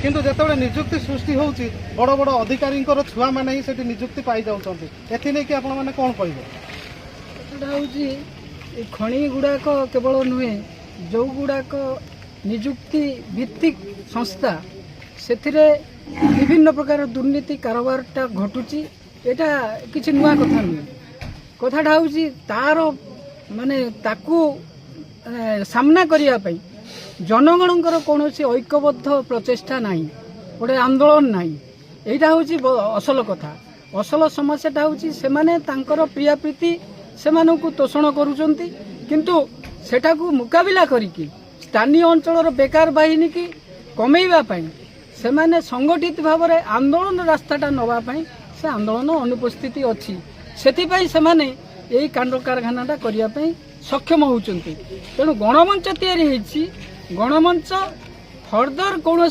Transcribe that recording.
किंतु जिते निजुक्ति सृष्टि होउची बड़ बड़ अधिकारी छुआ मैंने ही सेठी निजुक्ति पाई जाउछन्ति एथि नै कि आपण माने कोन कहबे खଣି गुड़ाक केवल नुहे जो गुड़ाक निजुक्ति भित्तिक संस्था से विभिन्न प्रकार दुर्नीति कारोबारटा घटुची एटा किसी नुआ कथा नुहे कथाटा हूँ तार माने ताकू सामना करने जनगणकर कौन ऐक्यबद्ध प्रचेषा ना गोटे आंदोलन ना यहाँ हूँ असल कथा असल समस्याटा हूँ से प्रिया प्रीति से तोषण करुँच किंतु सेटा को मुकाबिला करिकी स्थानीय अंचल बेकार बाहिनी की कमेवाई से माने संगठित भाव में आंदोलन रास्ताटा नापी से आंदोलन अनुपस्थिति अच्छी से माने यही कांड कारखानाटा करने सक्षम होती तेणु गणमंच तैयारी गणमंच फर्दर कौन